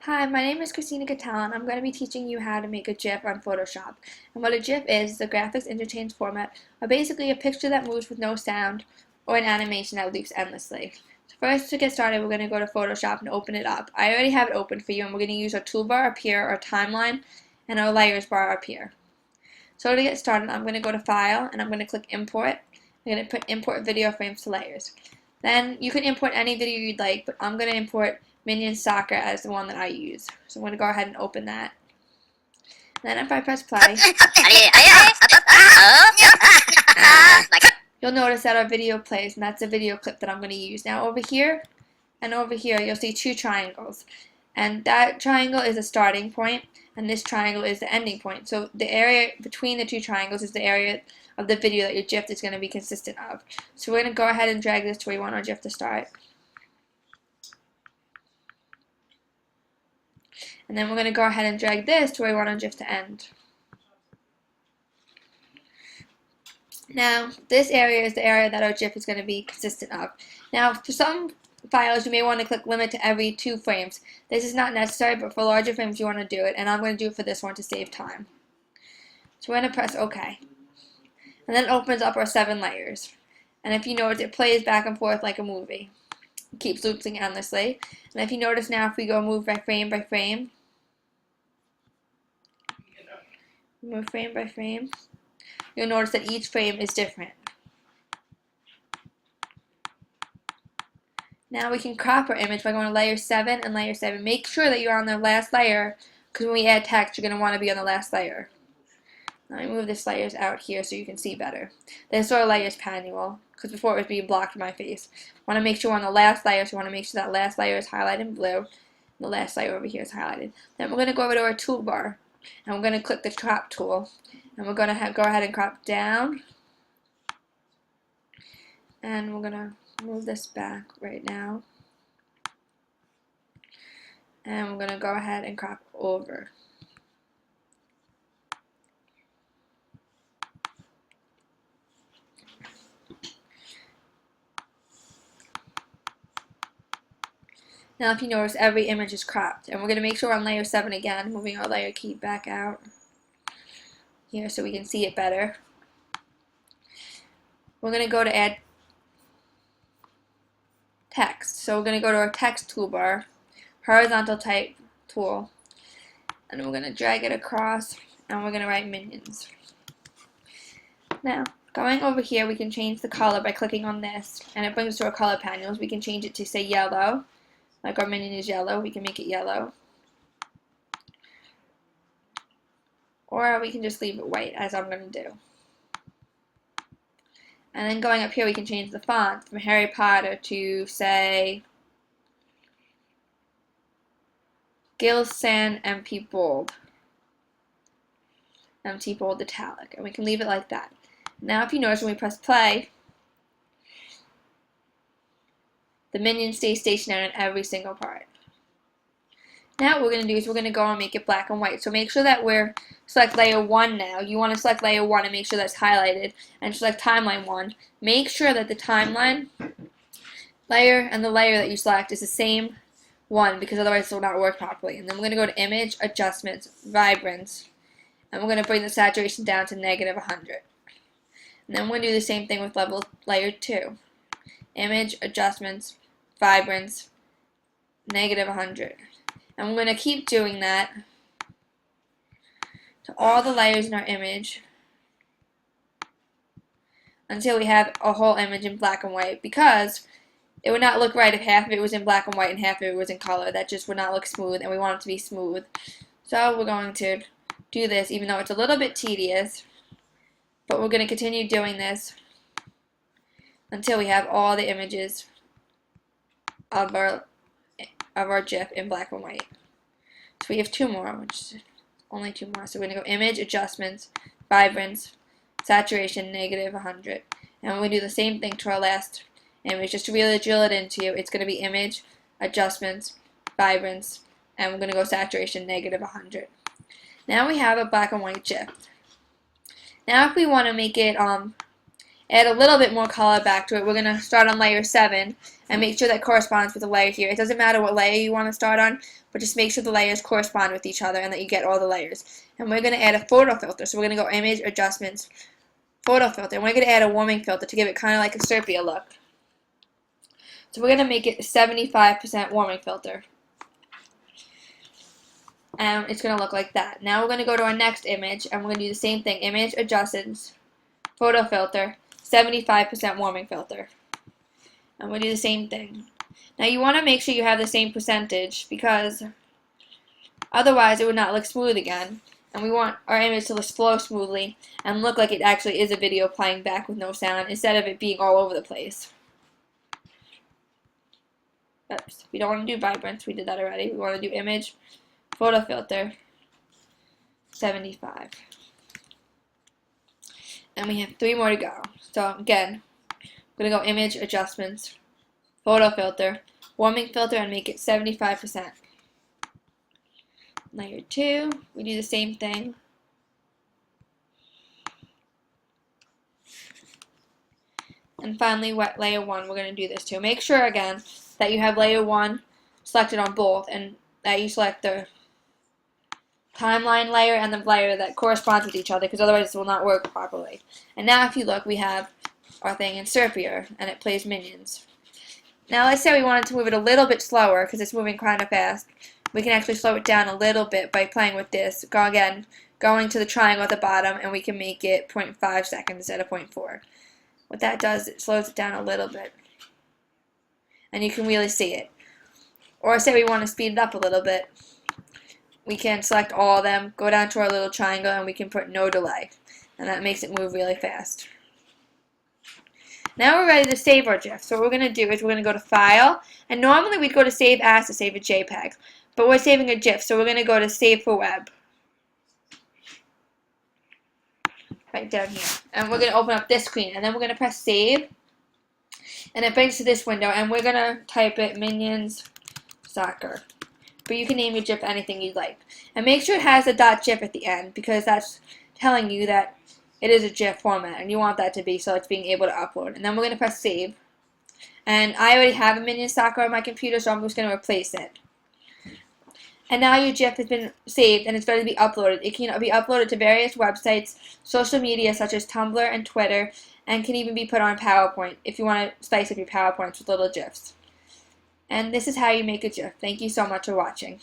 Hi, my name is Christina Cattell, and I'm going to be teaching you how to make a GIF on Photoshop. And what a GIF is a graphics interchange format, or basically a picture that moves with no sound, or an animation that loops endlessly. So first, to get started, we're going to go to Photoshop and open it up. I already have it open for you, and we're going to use our toolbar up here, our timeline, and our layers bar up here. So to get started, I'm going to go to File, and I'm going to click Import. I'm going to put Import Video Frames to Layers. Then you can import any video you'd like, but I'm going to import Minions Soccer as the one that I use. So I'm going to go ahead and open that. Then if I press play, you'll notice that our video plays, and that's a video clip that I'm going to use. Now over here and over here, you'll see two triangles. And that triangle is a starting point, and this triangle is the ending point. So the area between the two triangles is the area of the video that your GIF is going to be consistent of. So we're going to go ahead and drag this to where we want our GIF to start. And then we're going to go ahead and drag this to where we want our GIF to end. Now, this area is the area that our GIF is going to be consistent of. Now, for some files, you may want to click limit to every 2 frames. This is not necessary, but for larger frames, you want to do it. And I'm going to do it for this one to save time. So we're going to press OK. And then it opens up our 7 layers. And if you notice, it plays back and forth like a movie. It keeps looping endlessly. And if you notice now, if we go move by frame, move frame by frame, you'll notice that each frame is different. Now we can crop our image by going to layer 7 and layer 7. Make sure that you're on the last layer, because when we add text, you're going to want to be on the last layer. Let me move this layers out here so you can see better. This our layers panel, because before it was being blocked in my face. Want to make sure we're on the last layer, so we want to make sure that last layer is highlighted in blue, and the last layer over here is highlighted. Then we're going to go over to our toolbar, and we're going to click the crop tool, and we're going to go ahead and crop down, and we're going to move this back right now, and we're going to go ahead and crop over. Now if you notice, every image is cropped, and we're going to make sure we're on layer 7 again, moving our layer key back out here so we can see it better. We're going to go to add text. So we're going to go to our text toolbar, horizontal type tool, and we're going to drag it across, and we're going to write Minions. Now, going over here, we can change the color by clicking on this, and it brings us to our color panels. We can change it to say yellow, like our minion is yellow. We can make it yellow. Or we can just leave it white, as I'm going to do. And then going up here, we can change the font from Harry Potter to, say, Gilsan MP Bold. MT Bold Italic. And we can leave it like that. Now if you notice, when we press play, the minion stays stationary in every single part. Now what we're going to do is we're going to go and make it black and white. So make sure that we're select layer 1 now. You want to select layer 1 and make sure that's highlighted. And select timeline 1. Make sure that the timeline layer and the layer that you select is the same one, because otherwise it will not work properly. And then we're going to go to Image, Adjustments, Vibrance. And we're going to bring the saturation down to -100. And then we're going to do the same thing with layer 2. Image, Adjustments, Vibrance, -100. And we're going to keep doing that to all the layers in our image until we have a whole image in black and white, because it would not look right if half of it was in black and white and half of it was in color. That just would not look smooth, and we want it to be smooth. So we're going to do this, even though it's a little bit tedious, but we're going to continue doing this until we have all the images of our GIF in black and white. So we have 2 more, which is only 2 more. So we're going to go Image, Adjustments, Vibrance, Saturation, -100. And we do the same thing to our last image. Just to really drill it into you, it's going to be Image, Adjustments, Vibrance, and we're going to go Saturation, -100. Now we have a black and white GIF. Now if we want to make it add a little bit more color back to it. We're going to start on layer 7 and make sure that corresponds with the layer here. It doesn't matter what layer you want to start on, but just make sure the layers correspond with each other and that you get all the layers. And we're going to add a photo filter. So we're going to go Image, Adjustments, Photo Filter. And we're going to add a warming filter to give it kind of like a sepia look. So we're going to make it 75% warming filter. And it's going to look like that. Now we're going to go to our next image, and we're going to do the same thing. Image, Adjustments, Photo Filter, 75% warming filter. And we'll do the same thing. Now you want to make sure you have the same percentage, because otherwise it would not look smooth again. And we want our image to flow smoothly and look like it actually is a video playing back with no sound, instead of it being all over the place. Oops. We don't want to do vibrance. We did that already. We want to do Image, Photo Filter, 75. And we have 3 more to go. So again, I'm going to go Image, Adjustments, Photo Filter, Warming Filter, and make it 75%. Layer 2, we do the same thing. And finally, layer 1, we're going to do this too. Make sure, again, that you have layer 1 selected on both, and that you select the timeline layer and the layer that corresponds with each other, because otherwise it will not work properly. And now if you look, we have our thing in Sepia, and it plays Minions. Now let's say we wanted to move it a little bit slower, because it's moving kind of fast. We can actually slow it down a little bit by playing with this. Going to the triangle at the bottom, and we can make it 0.5 seconds instead of 0.4. What that does, it slows it down a little bit, and you can really see it. Or say we want to speed it up a little bit, we can select all of them, go down to our little triangle, and we can put no delay, and that makes it move really fast. Now we're ready to save our GIF. So what we're going to do is we're going to go to File, and normally we'd go to Save As to save a JPEG, but we're saving a GIF, so we're going to go to Save for Web. Right down here. And we're going to open up this screen, and then we're going to press Save, and it brings to this window, and we're going to type it Minions Soccer. But you can name your GIF anything you'd like. And make sure it has a .gif at the end, because that's telling you that it is a GIF format, and you want that to be so it's being able to upload. And then we're going to press Save. And I already have a Minions Soccer on my computer, so I'm just going to replace it. And now your GIF has been saved, and it's ready to be uploaded. It can be uploaded to various websites, social media such as Tumblr and Twitter, and can even be put on PowerPoint if you want to spice up your PowerPoints with little GIFs. And this is how you make a GIF. Thank you so much for watching.